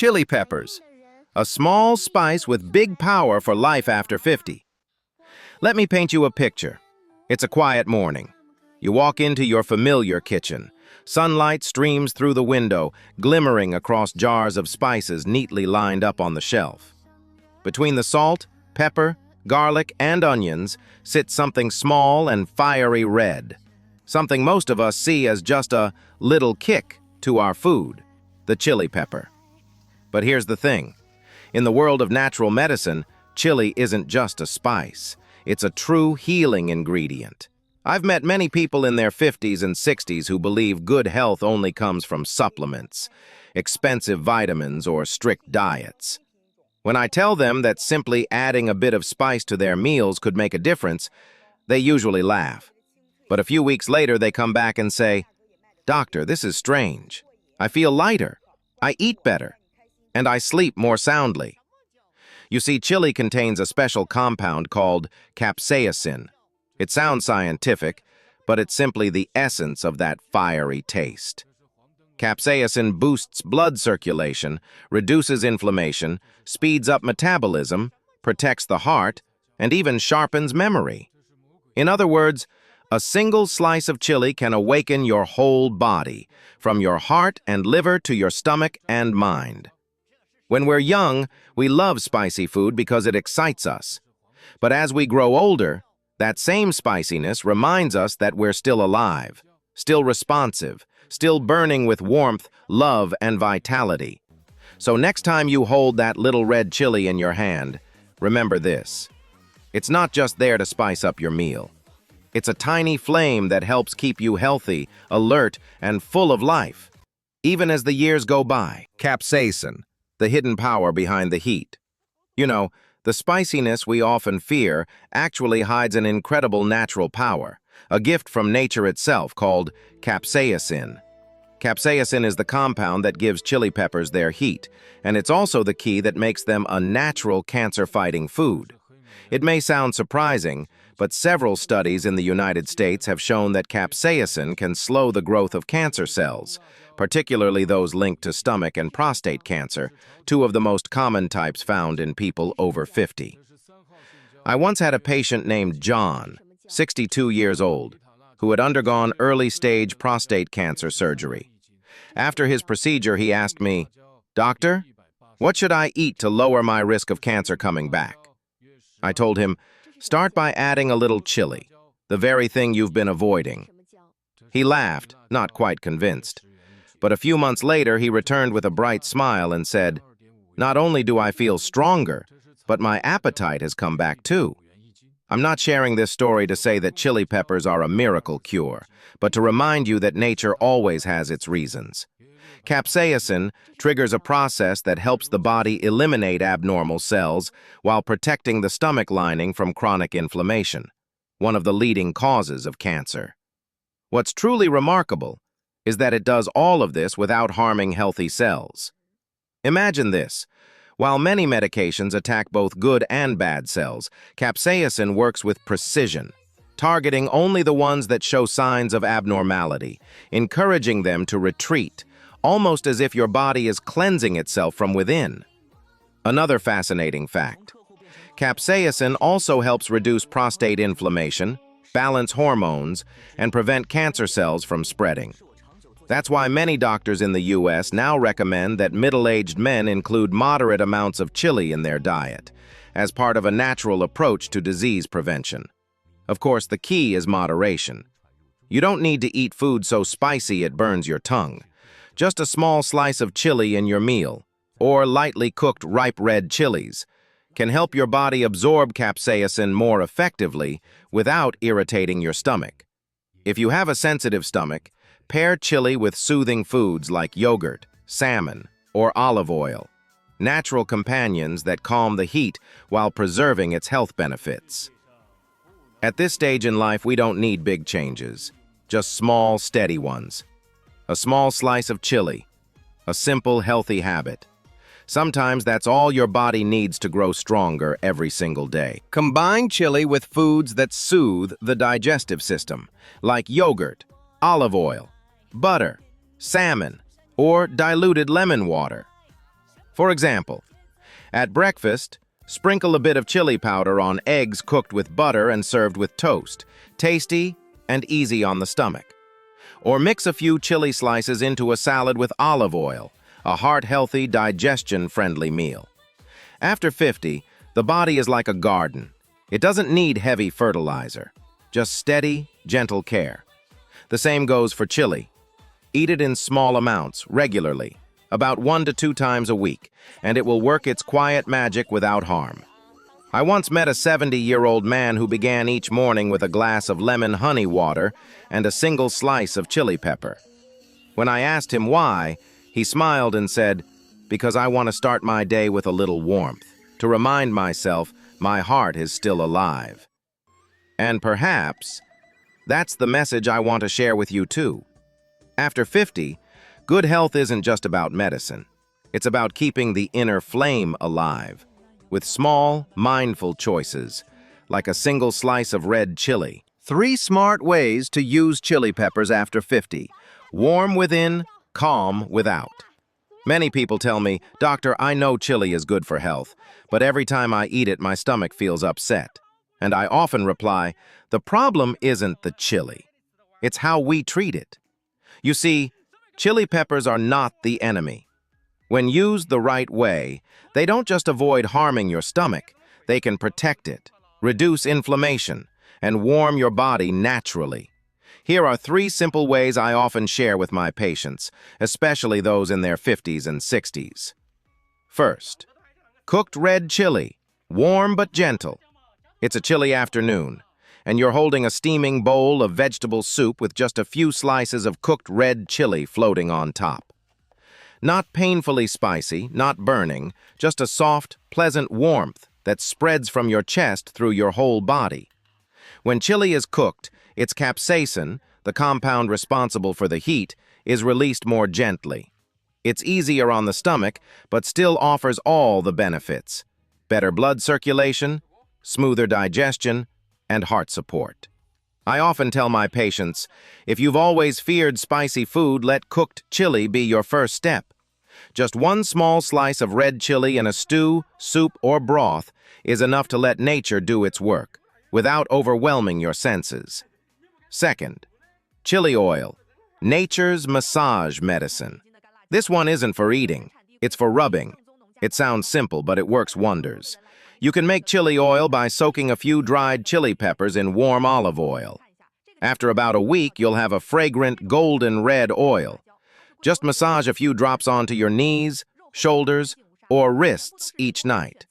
Chili peppers, a small spice with big power for life after 50. Let me paint you a picture. It's a quiet morning. You walk into your familiar kitchen. Sunlight streams through the window, glimmering across jars of spices neatly lined up on the shelf. Between the salt, pepper, garlic, and onions sits something small and fiery red. Something most of us see as just a little kick to our food, the chili pepper. But here's the thing. In the world of natural medicine, chili isn't just a spice. It's a true healing ingredient. I've met many people in their 50s and 60s who believe good health only comes from supplements, expensive vitamins, or strict diets. When I tell them that simply adding a bit of spice to their meals could make a difference, they usually laugh. But a few weeks later, they come back and say, "Doctor, this is strange. I feel lighter, I eat better, and I sleep more soundly." You see, chili contains a special compound called capsaicin. It sounds scientific, but it's simply the essence of that fiery taste. Capsaicin boosts blood circulation, reduces inflammation, speeds up metabolism, protects the heart, and even sharpens memory. In other words, a single slice of chili can awaken your whole body, from your heart and liver to your stomach and mind. When we're young, we love spicy food because it excites us. But as we grow older, that same spiciness reminds us that we're still alive, still responsive, still burning with warmth, love, and vitality. So next time you hold that little red chili in your hand, remember this. It's not just there to spice up your meal. It's a tiny flame that helps keep you healthy, alert, and full of life, even as the years go by. Capsaicin, the hidden power behind the heat. You know, the spiciness we often fear actually hides an incredible natural power, a gift from nature itself called capsaicin. Capsaicin is the compound that gives chili peppers their heat, and it's also the key that makes them a natural cancer-fighting food. It may sound surprising, but several studies in the United States have shown that capsaicin can slow the growth of cancer cells, particularly those linked to stomach and prostate cancer, two of the most common types found in people over 50. I once had a patient named John, 62 years old, who had undergone early-stage prostate cancer surgery. After his procedure, he asked me, "Doctor, what should I eat to lower my risk of cancer coming back?" I told him, "Start by adding a little chili, the very thing you've been avoiding." He laughed, not quite convinced. But a few months later, he returned with a bright smile and said, "Not only do I feel stronger, but my appetite has come back too." I'm not sharing this story to say that chili peppers are a miracle cure, but to remind you that nature always has its reasons. Capsaicin triggers a process that helps the body eliminate abnormal cells while protecting the stomach lining from chronic inflammation, one of the leading causes of cancer. What's truly remarkable is that it does all of this without harming healthy cells. Imagine this. While many medications attack both good and bad cells, capsaicin works with precision, targeting only the ones that show signs of abnormality, encouraging them to retreat, almost as if your body is cleansing itself from within. Another fascinating fact. Capsaicin also helps reduce prostate inflammation, balance hormones, and prevent cancer cells from spreading. That's why many doctors in the U.S. now recommend that middle-aged men include moderate amounts of chili in their diet, as part of a natural approach to disease prevention. Of course, the key is moderation. You don't need to eat food so spicy it burns your tongue. Just a small slice of chili in your meal, or lightly cooked ripe red chilies, can help your body absorb capsaicin more effectively without irritating your stomach. If you have a sensitive stomach, pair chili with soothing foods like yogurt, salmon, or olive oil, natural companions that calm the heat while preserving its health benefits. At this stage in life, we don't need big changes, just small, steady ones. A small slice of chili, a simple, healthy habit. Sometimes that's all your body needs to grow stronger every single day. Combine chili with foods that soothe the digestive system, like yogurt, olive oil, butter, salmon, or diluted lemon water. For example, at breakfast, sprinkle a bit of chili powder on eggs cooked with butter and served with toast, tasty and easy on the stomach. Or mix a few chili slices into a salad with olive oil, a heart-healthy, digestion-friendly meal. After 50, the body is like a garden. It doesn't need heavy fertilizer, just steady, gentle care. The same goes for chili. Eat it in small amounts, regularly, about 1 to 2 times a week, and it will work its quiet magic without harm. I once met a 70-year-old man who began each morning with a glass of lemon honey water and a single slice of chili pepper. When I asked him why, he smiled and said, "Because I want to start my day with a little warmth, to remind myself my heart is still alive." And perhaps that's the message I want to share with you too. After 50, good health isn't just about medicine. It's about keeping the inner flame alive, with small, mindful choices, like a single slice of red chili. 3 smart ways to use chili peppers after 50. Warm within, calm without. Many people tell me, "Doctor, I know chili is good for health, but every time I eat it, my stomach feels upset." And I often reply, the problem isn't the chili. It's how we treat it. You see, chili peppers are not the enemy. When used the right way, they don't just avoid harming your stomach, they can protect it, reduce inflammation, and warm your body naturally. Here are 3 simple ways I often share with my patients, especially those in their 50s and 60s. First, cooked red chili, warm but gentle. It's a chilly afternoon, and you're holding a steaming bowl of vegetable soup with just a few slices of cooked red chili floating on top. Not painfully spicy, not burning, just a soft, pleasant warmth that spreads from your chest through your whole body. When chili is cooked, its capsaicin, the compound responsible for the heat, is released more gently. It's easier on the stomach, but still offers all the benefits: better blood circulation, smoother digestion, and heart support. I often tell my patients, if you've always feared spicy food, let cooked chili be your first step. Just 1 small slice of red chili in a stew, soup, or broth is enough to let nature do its work, without overwhelming your senses. Second, chili oil, nature's massage medicine. This one isn't for eating, it's for rubbing. It sounds simple, but it works wonders. You can make chili oil by soaking a few dried chili peppers in warm olive oil. After about a week, you'll have a fragrant golden red oil. Just massage a few drops onto your knees, shoulders, or wrists each night.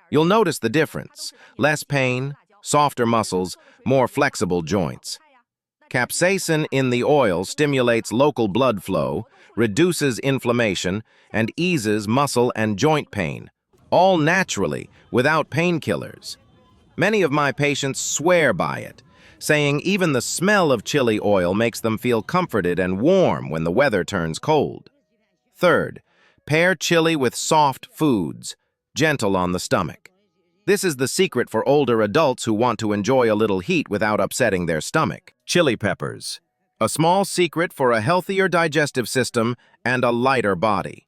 You'll notice the difference: less pain, softer muscles, more flexible joints. Capsaicin in the oil stimulates local blood flow, reduces inflammation, and eases muscle and joint pain, all naturally, without painkillers. Many of my patients swear by it, saying even the smell of chili oil makes them feel comforted and warm when the weather turns cold. Third, pair chili with soft foods, gentle on the stomach. This is the secret for older adults who want to enjoy a little heat without upsetting their stomach. Chili peppers, a small secret for a healthier digestive system and a lighter body.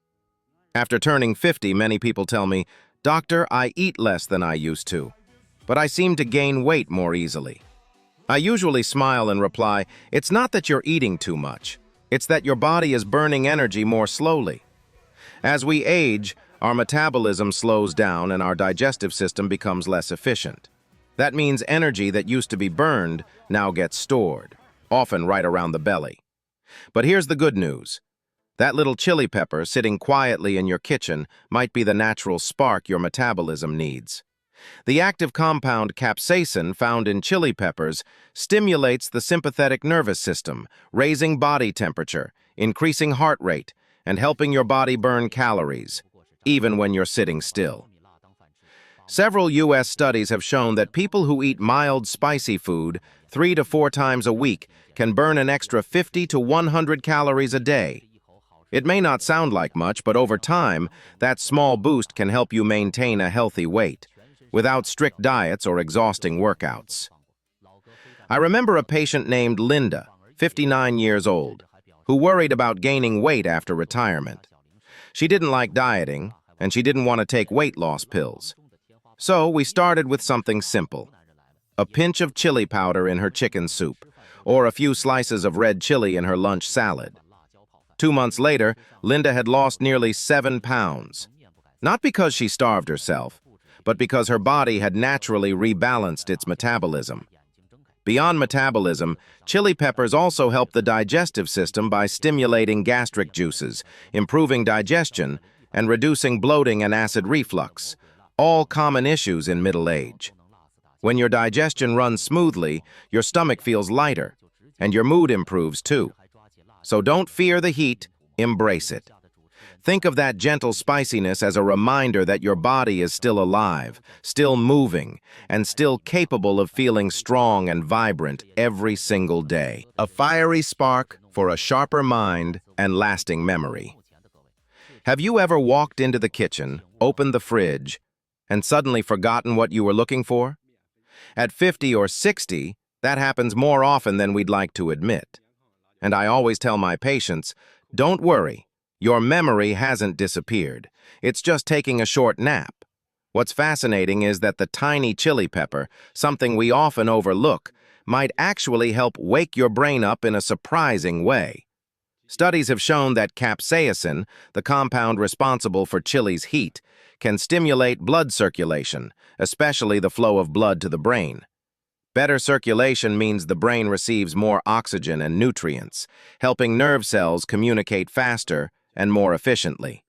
After turning 50, many people tell me, "Doctor, I eat less than I used to, but I seem to gain weight more easily." I usually smile and reply, it's not that you're eating too much. It's that your body is burning energy more slowly. As we age, our metabolism slows down and our digestive system becomes less efficient. That means energy that used to be burned now gets stored, often right around the belly. But here's the good news. That little chili pepper sitting quietly in your kitchen might be the natural spark your metabolism needs. The active compound capsaicin found in chili peppers stimulates the sympathetic nervous system, raising body temperature, increasing heart rate, and helping your body burn calories, even when you're sitting still. Several U.S. studies have shown that people who eat mild, spicy food 3 to 4 times a week can burn an extra 50 to 100 calories a day. It may not sound like much, but over time, that small boost can help you maintain a healthy weight, without strict diets or exhausting workouts. I remember a patient named Linda, 59 years old, who worried about gaining weight after retirement. She didn't like dieting, and she didn't want to take weight loss pills. So we started with something simple. A pinch of chili powder in her chicken soup, or a few slices of red chili in her lunch salad. 2 months later, Linda had lost nearly 7 pounds. Not because she starved herself, but because her body had naturally rebalanced its metabolism. Beyond metabolism, chili peppers also help the digestive system by stimulating gastric juices, improving digestion, and reducing bloating and acid reflux, all common issues in middle age. When your digestion runs smoothly, your stomach feels lighter, and your mood improves too. So don't fear the heat, embrace it. Think of that gentle spiciness as a reminder that your body is still alive, still moving, and still capable of feeling strong and vibrant every single day. A fiery spark for a sharper mind and lasting memory. Have you ever walked into the kitchen, opened the fridge, and suddenly forgotten what you were looking for? At 50 or 60, that happens more often than we'd like to admit. And I always tell my patients, don't worry. Your memory hasn't disappeared. It's just taking a short nap. What's fascinating is that the tiny chili pepper, something we often overlook, might actually help wake your brain up in a surprising way. Studies have shown that capsaicin, the compound responsible for chili's heat, can stimulate blood circulation, especially the flow of blood to the brain. Better circulation means the brain receives more oxygen and nutrients, helping nerve cells communicate faster and more efficiently.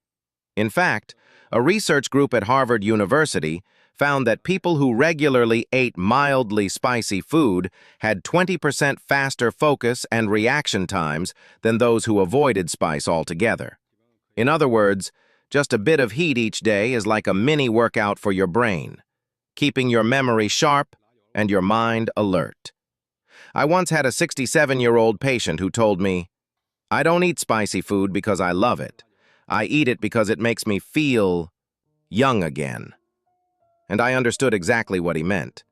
In fact, a research group at Harvard University found that people who regularly ate mildly spicy food had 20% faster focus and reaction times than those who avoided spice altogether. In other words, just a bit of heat each day is like a mini workout for your brain, keeping your memory sharp and your mind alert. I once had a 67-year-old patient who told me, "I don't eat spicy food because I love it. I eat it because it makes me feel young again." And I understood exactly what he meant.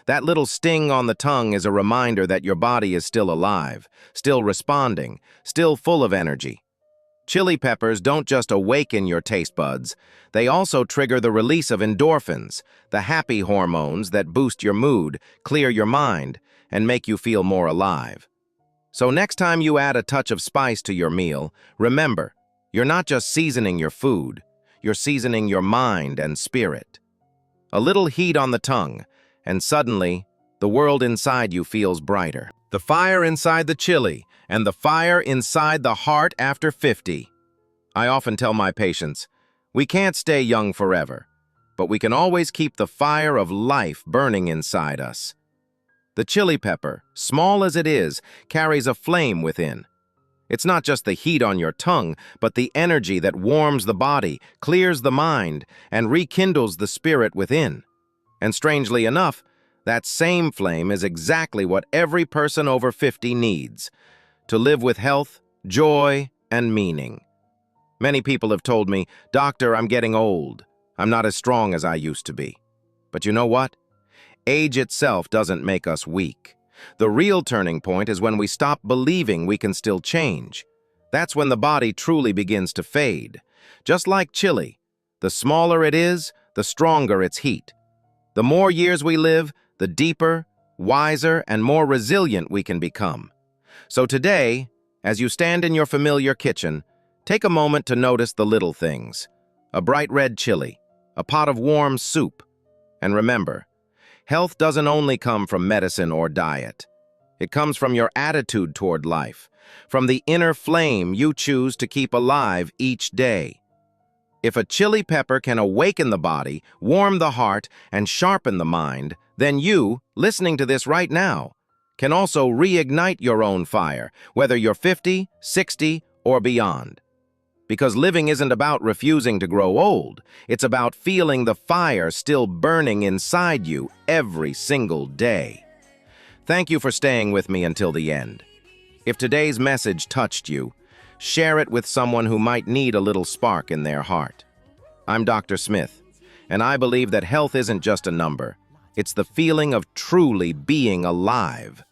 That little sting on the tongue is a reminder that your body is still alive, still responding, still full of energy. Chili peppers don't just awaken your taste buds, they also trigger the release of endorphins, the happy hormones that boost your mood, clear your mind, and make you feel more alive. So next time you add a touch of spice to your meal, remember, you're not just seasoning your food, you're seasoning your mind and spirit. A little heat on the tongue, and suddenly, the world inside you feels brighter. The fire inside the chili, and the fire inside the heart after 50. I often tell my patients, we can't stay young forever, but we can always keep the fire of life burning inside us. The chili pepper, small as it is, carries a flame within. It's not just the heat on your tongue, but the energy that warms the body, clears the mind, and rekindles the spirit within. And strangely enough, that same flame is exactly what every person over 50 needs, to live with health, joy, and meaning. Many people have told me, "Doctor, I'm getting old. I'm not as strong as I used to be." But you know what? Age itself doesn't make us weak. The real turning point is when we stop believing we can still change. That's when the body truly begins to fade. Just like chili, the smaller it is, the stronger its heat. The more years we live, the deeper, wiser, and more resilient we can become. So today, as you stand in your familiar kitchen, take a moment to notice the little things. A bright red chili, a pot of warm soup. And remember, health doesn't only come from medicine or diet. It comes from your attitude toward life, from the inner flame you choose to keep alive each day. If a chili pepper can awaken the body, warm the heart, and sharpen the mind, then you, listening to this right now, can also reignite your own fire, whether you're 50, 60, or beyond. Because living isn't about refusing to grow old. It's about feeling the fire still burning inside you every single day. Thank you for staying with me until the end. If today's message touched you, share it with someone who might need a little spark in their heart. I'm Dr. Smith, and I believe that health isn't just a number. It's the feeling of truly being alive.